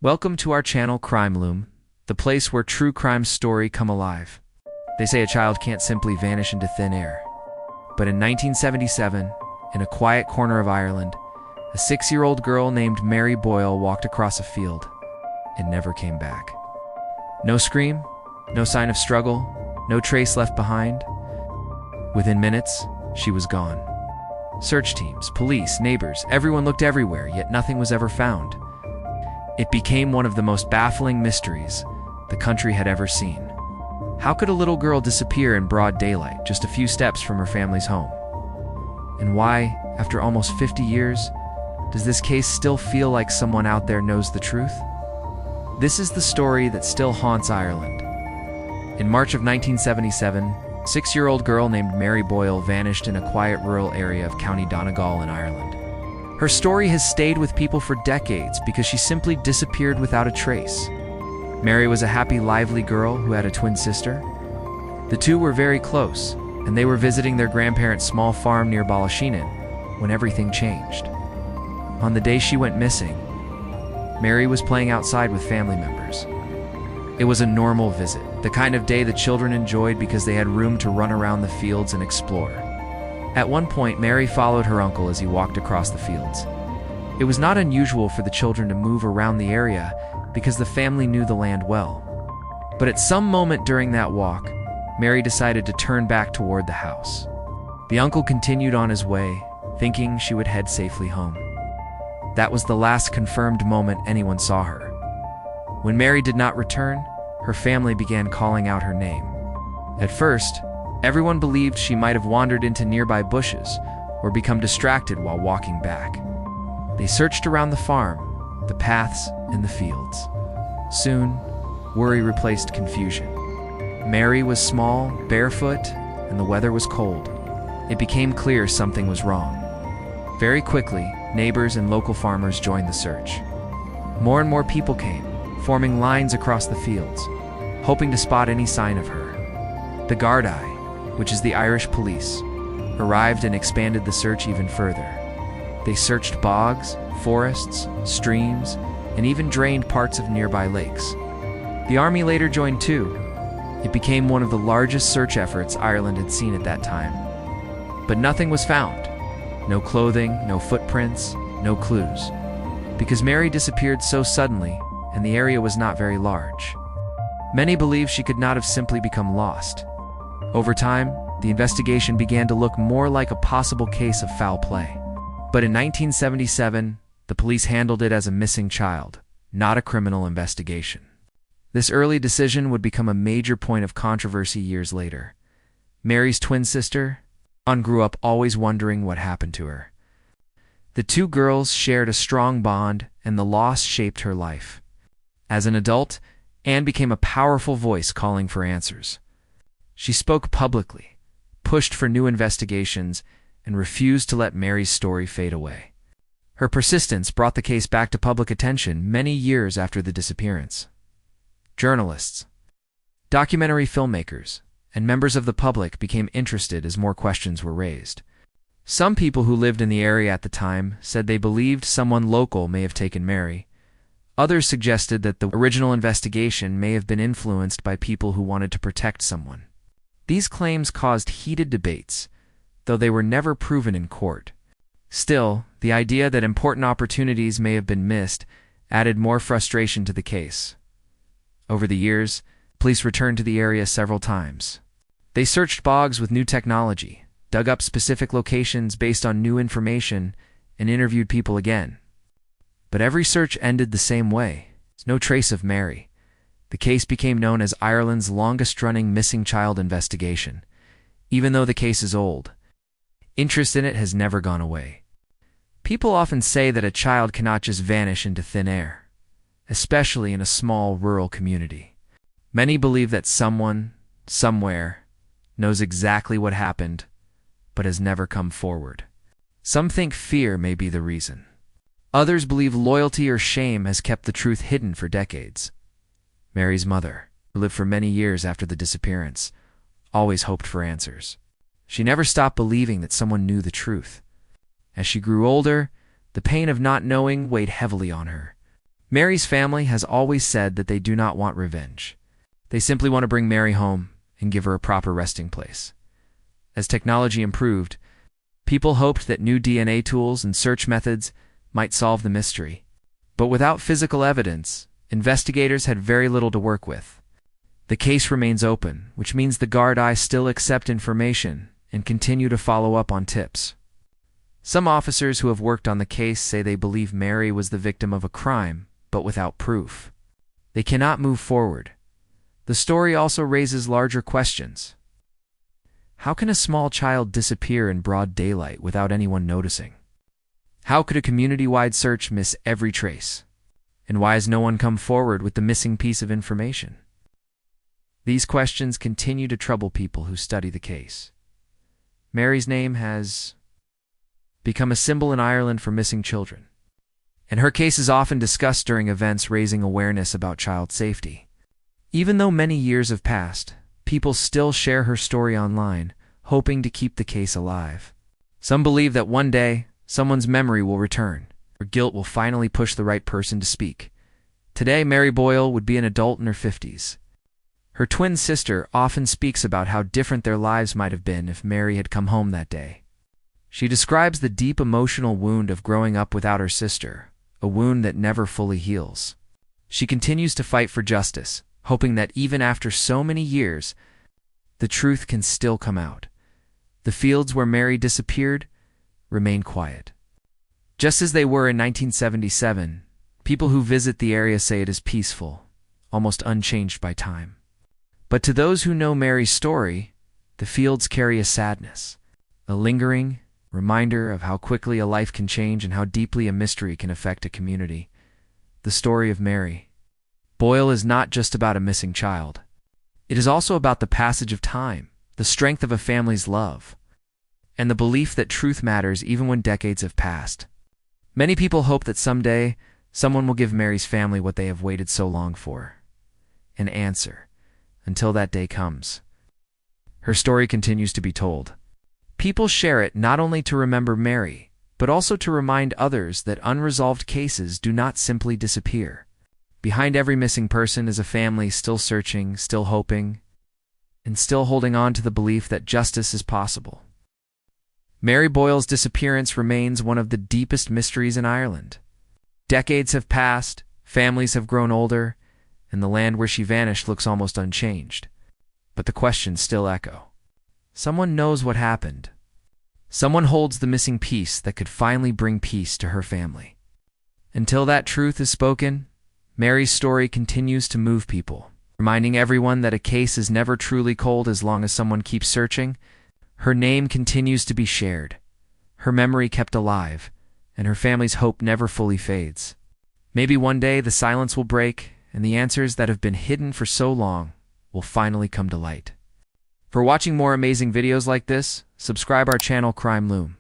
Welcome to our channel Crime Loom, the place where true crime stories come alive. They say a child can't simply vanish into thin air. But in 1977, in a quiet corner of Ireland, a 6-year-old girl named Mary Boyle walked across a field and never came back. No scream, no sign of struggle, no trace left behind. Within minutes, she was gone. Search teams, police, neighbors, everyone looked everywhere, yet nothing was ever found. It became one of the most baffling mysteries the country had ever seen. How could a little girl disappear in broad daylight, just a few steps from her family's home? And why, after almost 50 years, does this case still feel like someone out there knows the truth? This is the story that still haunts Ireland. In March of 1977, a 6-year-old girl named Mary Boyle vanished in a quiet rural area of County Donegal in Ireland. Her story has stayed with people for decades because she simply disappeared without a trace. Mary was a happy, lively girl who had a twin sister. The two were very close, and they were visiting their grandparents' small farm near Ballasheenan when everything changed. On the day she went missing, Mary was playing outside with family members. It was a normal visit, the kind of day the children enjoyed because they had room to run around the fields and explore. At one point, Mary followed her uncle as he walked across the fields. It was not unusual for the children to move around the area because the family knew the land well. But at some moment during that walk, Mary decided to turn back toward the house. The uncle continued on his way, thinking she would head safely home. That was the last confirmed moment anyone saw her. When Mary did not return, her family began calling out her name. At first, everyone believed she might have wandered into nearby bushes or become distracted while walking back. They searched around the farm, the paths, and the fields. Soon, worry replaced confusion. Mary was small, barefoot, and the weather was cold. It became clear something was wrong. Very quickly, neighbors and local farmers joined the search. More and more people came, forming lines across the fields, hoping to spot any sign of her. The Gardaí, which is the Irish police, arrived and expanded the search even further. They searched bogs, forests, streams, and even drained parts of nearby lakes. The army later joined too. It became one of the largest search efforts Ireland had seen at that time. But nothing was found. No clothing, no footprints, no clues. Because Mary disappeared so suddenly, and the area was not very large. Many believe she could not have simply become lost. Over time, the investigation began to look more like a possible case of foul play. But in 1977, the police handled it as a missing child, not a criminal investigation. This early decision would become a major point of controversy years later. Mary's twin sister, Anne, grew up always wondering what happened to her. The two girls shared a strong bond, and the loss shaped her life. As an adult, Anne became a powerful voice calling for answers. She spoke publicly, pushed for new investigations, and refused to let Mary's story fade away. Her persistence brought the case back to public attention many years after the disappearance. Journalists, documentary filmmakers, and members of the public became interested as more questions were raised. Some people who lived in the area at the time said they believed someone local may have taken Mary. Others suggested that the original investigation may have been influenced by people who wanted to protect someone. These claims caused heated debates, though they were never proven in court. Still, the idea that important opportunities may have been missed added more frustration to the case. Over the years, police returned to the area several times. They searched bogs with new technology, dug up specific locations based on new information, and interviewed people again. But every search ended the same way. No trace of Mary. The case became known as Ireland's longest-running missing child investigation. Even though the case is old, interest in it has never gone away. People often say that a child cannot just vanish into thin air, especially in a small rural community. Many believe that someone, somewhere, knows exactly what happened, but has never come forward. Some think fear may be the reason. Others believe loyalty or shame has kept the truth hidden for decades. Mary's mother, who lived for many years after the disappearance, always hoped for answers. She never stopped believing that someone knew the truth. As she grew older, the pain of not knowing weighed heavily on her. Mary's family has always said that they do not want revenge. They simply want to bring Mary home and give her a proper resting place. As technology improved, people hoped that new DNA tools and search methods might solve the mystery. But without physical evidence, investigators had very little to work with. The case remains open, which means the Gardaí still accept information and continue to follow up on tips. Some officers who have worked on the case say they believe Mary was the victim of a crime, but without proof. They cannot move forward. The story also raises larger questions. How can a small child disappear in broad daylight without anyone noticing? How could a community-wide search miss every trace? And why has no one come forward with the missing piece of information? These questions continue to trouble people who study the case. Mary's name has become a symbol in Ireland for missing children, and her case is often discussed during events raising awareness about child safety. Even though many years have passed, people still share her story online, hoping to keep the case alive. Some believe that one day, someone's memory will return, or guilt will finally push the right person to speak. Today, Mary Boyle would be an adult in her 50s. Her twin sister often speaks about how different their lives might have been if Mary had come home that day. She describes the deep emotional wound of growing up without her sister, a wound that never fully heals. She continues to fight for justice, hoping that even after so many years, the truth can still come out. The fields where Mary disappeared remain quiet. Just as they were in 1977, people who visit the area say it is peaceful, almost unchanged by time. But to those who know Mary's story, the fields carry a sadness, a lingering reminder of how quickly a life can change and how deeply a mystery can affect a community. The story of Mary Boyle is not just about a missing child. It is also about the passage of time, the strength of a family's love, and the belief that truth matters even when decades have passed. Many people hope that someday someone will give Mary's family what they have waited so long for, an answer. Until that day comes, her story continues to be told. People share it not only to remember Mary, but also to remind others that unresolved cases do not simply disappear. Behind every missing person is a family still searching, still hoping, and still holding on to the belief that justice is possible. Mary Boyle's disappearance remains one of the deepest mysteries in Ireland. Decades have passed, families have grown older, and the land where she vanished looks almost unchanged. But the questions still echo. Someone knows what happened. Someone holds the missing piece that could finally bring peace to her family. Until that truth is spoken, Mary's story continues to move people, reminding everyone that a case is never truly cold as long as someone keeps searching. Her name continues to be shared, her memory kept alive, and her family's hope never fully fades. Maybe one day the silence will break, and the answers that have been hidden for so long will finally come to light. For watching more amazing videos like this, subscribe our channel Crime Loom.